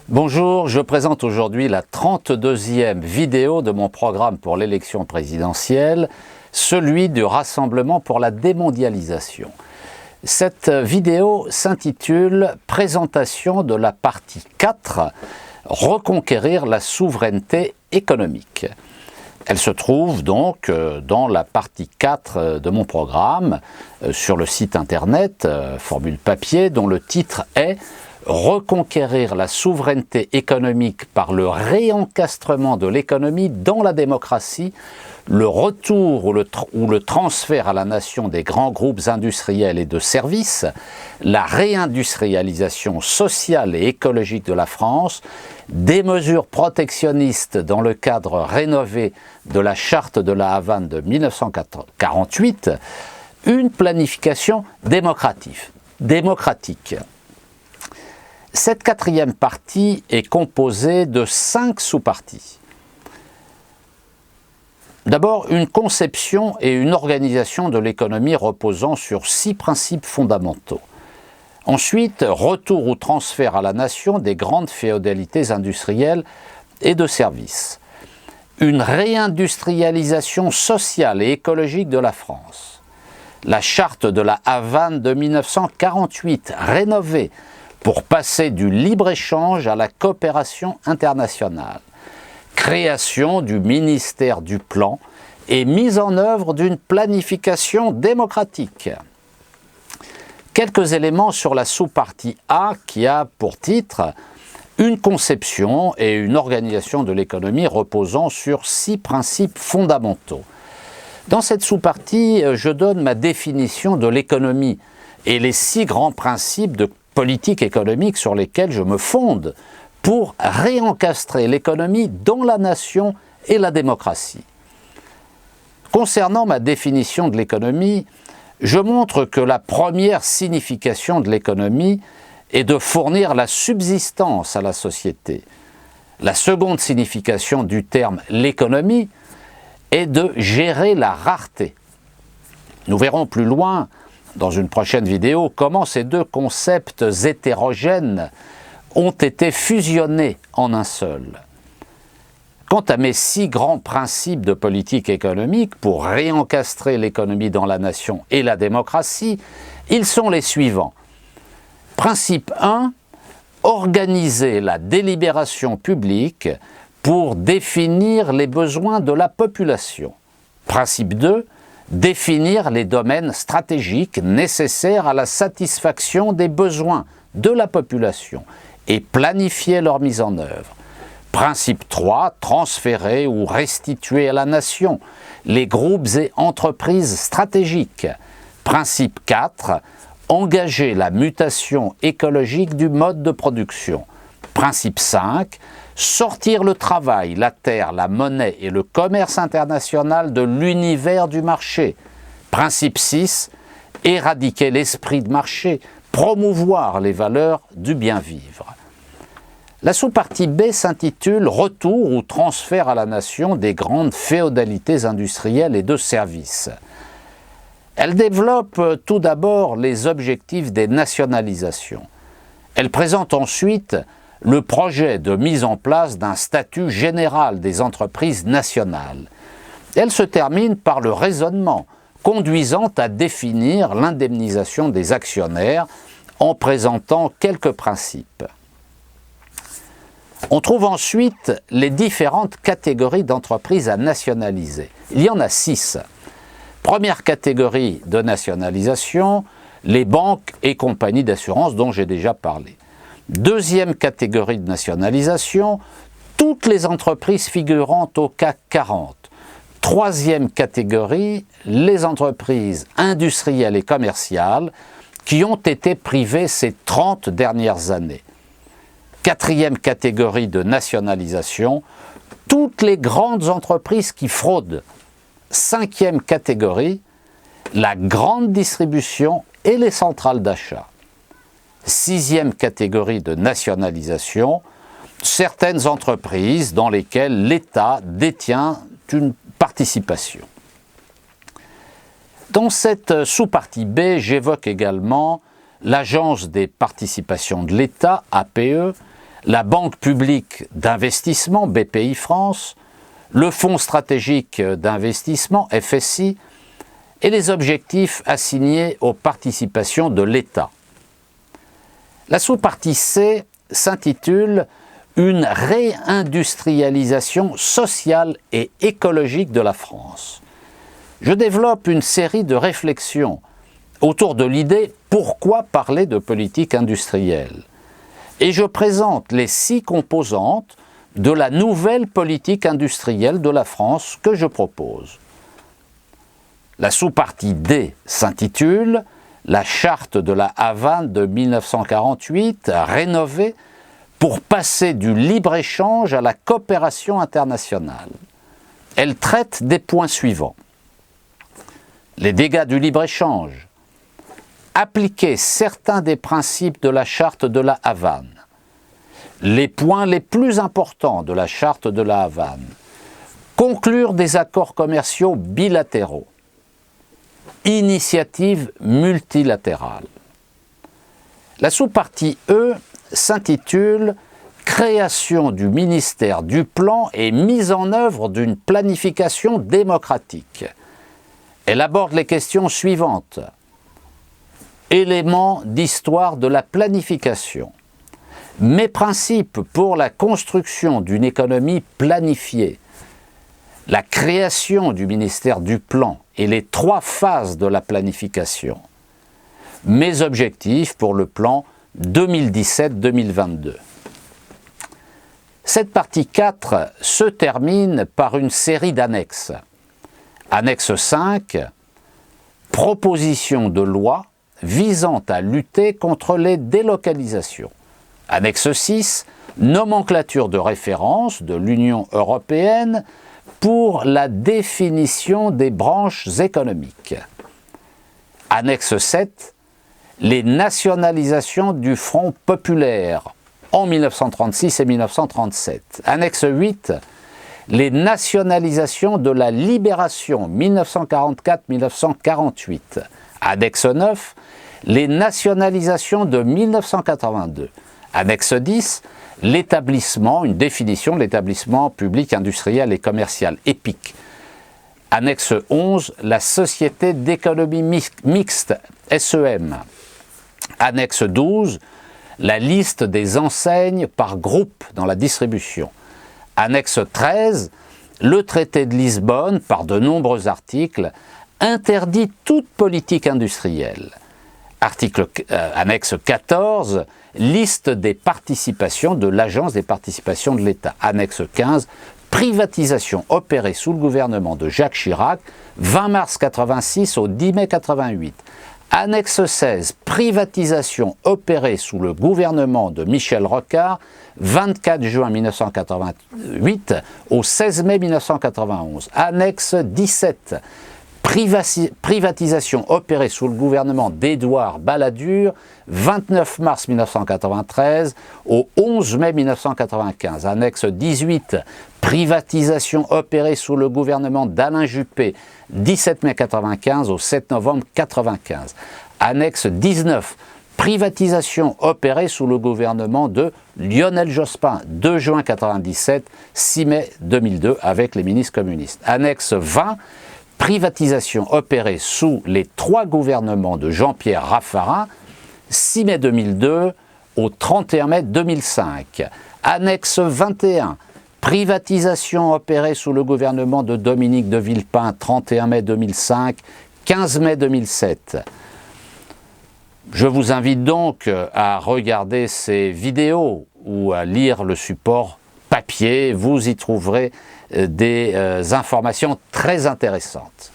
Bonjour, je présente aujourd'hui la 32e vidéo de mon programme pour l'élection présidentielle, celui du Rassemblement pour la démondialisation. Cette vidéo s'intitule « Présentation de la partie 4 « Reconquérir la souveraineté économique ». Elle se trouve donc dans la partie 4 de mon programme, sur le site internet, formule papier, dont le titre est « Reconquérir la souveraineté économique par le réencastrement de l'économie dans la démocratie, le retour ou le transfert à la nation des grands groupes industriels et de services, la réindustrialisation sociale et écologique de la France, des mesures protectionnistes dans le cadre rénové de la Charte de la Havane de 1948, une planification démocratique. Cette quatrième partie est composée de 5 sous-parties. D'abord, une conception et une organisation de l'économie reposant sur 6 principes fondamentaux. Ensuite, retour ou transfert à la nation des grandes féodalités industrielles et de services. Une réindustrialisation sociale et écologique de la France. La Charte de la Havane de 1948, rénovée, pour passer du libre-échange à la coopération internationale, création du ministère du Plan et mise en œuvre d'une planification démocratique. Quelques éléments sur la sous-partie A qui a pour titre une conception et une organisation de l'économie reposant sur 6 principes fondamentaux. Dans cette sous-partie, je donne ma définition de l'économie et les 6 grands principes de politique économique sur lesquels je me fonde pour réencastrer l'économie dans la nation et la démocratie. Concernant ma définition de l'économie, je montre que la première signification de l'économie est de fournir la subsistance à la société. La seconde signification du terme « l'économie » est de gérer la rareté. Nous verrons plus loin dans une prochaine vidéo, comment ces 2 concepts hétérogènes ont été fusionnés en un seul. Quant à mes 6 grands principes de politique économique pour réencastrer l'économie dans la nation et la démocratie, ils sont les suivants. Principe 1, organiser la délibération publique pour définir les besoins de la population. Principe 2, définir les domaines stratégiques nécessaires à la satisfaction des besoins de la population et planifier leur mise en œuvre. Principe 3, transférer ou restituer à la nation les groupes et entreprises stratégiques. Principe 4, engager la mutation écologique du mode de production. Principe 5, sortir le travail, la terre, la monnaie et le commerce international de l'univers du marché. Principe 6, éradiquer l'esprit de marché, promouvoir les valeurs du bien-vivre. La sous-partie B s'intitule « Retour ou transfert à la nation des grandes féodalités industrielles et de services ». Elle développe tout d'abord les objectifs des nationalisations. Elle présente ensuite le projet de mise en place d'un statut général des entreprises nationales. Elle se termine par le raisonnement conduisant à définir l'indemnisation des actionnaires en présentant quelques principes. On trouve ensuite les différentes catégories d'entreprises à nationaliser. Il y en a 6. Première catégorie de nationalisation, les banques et compagnies d'assurance dont j'ai déjà parlé. Deuxième catégorie de nationalisation, toutes les entreprises figurant au CAC 40. Troisième catégorie, les entreprises industrielles et commerciales qui ont été privées ces 30 dernières années. Quatrième catégorie de nationalisation, toutes les grandes entreprises qui fraudent. Cinquième catégorie, la grande distribution et les centrales d'achat. 6e catégorie de nationalisation, certaines entreprises dans lesquelles l'État détient une participation. Dans cette sous-partie B, j'évoque également l'Agence des participations de l'État, APE, la Banque publique d'investissement BPI France, le Fonds stratégique d'investissement FSI et les objectifs assignés aux participations de l'État. La sous-partie C s'intitule « Une réindustrialisation sociale et écologique de la France ». Je développe une série de réflexions autour de l'idée « Pourquoi parler de politique industrielle ?» et je présente les 6 composantes de la nouvelle politique industrielle de la France que je propose. La sous-partie D s'intitule « La charte de la Havane de 1948 rénovée pour passer du libre-échange à la coopération internationale ». Elle traite des points suivants. Les dégâts du libre-échange, appliquer certains des principes de la charte de la Havane, les points les plus importants de la charte de la Havane, conclure des accords commerciaux bilatéraux, initiative multilatérale. La sous-partie E s'intitule « Création du ministère du Plan et mise en œuvre d'une planification démocratique ». Elle aborde les questions suivantes. Éléments d'histoire de la planification. Mes principes pour la construction d'une économie planifiée. La création du ministère du Plan et les 3 phases de la planification. Mes objectifs pour le plan 2017-2022. Cette partie 4 se termine par une série d'annexes. Annexe 5, proposition de loi visant à lutter contre les délocalisations. Annexe 6, nomenclature de référence de l'Union européenne pour la définition des branches économiques. Annexe 7, les nationalisations du Front populaire en 1936 et 1937. Annexe 8, les nationalisations de la Libération 1944-1948. Annexe 9, les nationalisations de 1982. Annexe 10, l'établissement, une définition de l'établissement public industriel et commercial EPIC. Annexe 11, la Société d'économie mixte, SEM. Annexe 12, la liste des enseignes par groupe dans la distribution. Annexe 13, le traité de Lisbonne, par de nombreux articles, interdit toute politique industrielle. Annexe 14, liste des participations de l'Agence des participations de l'État. Annexe 15, privatisation opérée sous le gouvernement de Jacques Chirac, 20 mars 86 au 10 mai 88. Annexe 16, privatisation opérée sous le gouvernement de Michel Rocard, 24 juin 1988 au 16 mai 1991. Annexe 17, privatisation opérée sous le gouvernement d'Édouard Balladur, 29 mars 1993 au 11 mai 1995. Annexe 18, privatisation opérée sous le gouvernement d'Alain Juppé, 17 mai 1995 au 7 novembre 1995. Annexe 19, privatisation opérée sous le gouvernement de Lionel Jospin, 2 juin 1997, 6 mai 2002 avec les ministres communistes. Annexe 20, privatisation opérée sous les 3 gouvernements de Jean-Pierre Raffarin, 6 mai 2002 au 31 mai 2005. Annexe 21, privatisation opérée sous le gouvernement de Dominique de Villepin, 31 mai 2005, 15 mai 2007. Je vous invite donc à regarder ces vidéos ou à lire le support papier. Vous y trouverez des informations très intéressantes.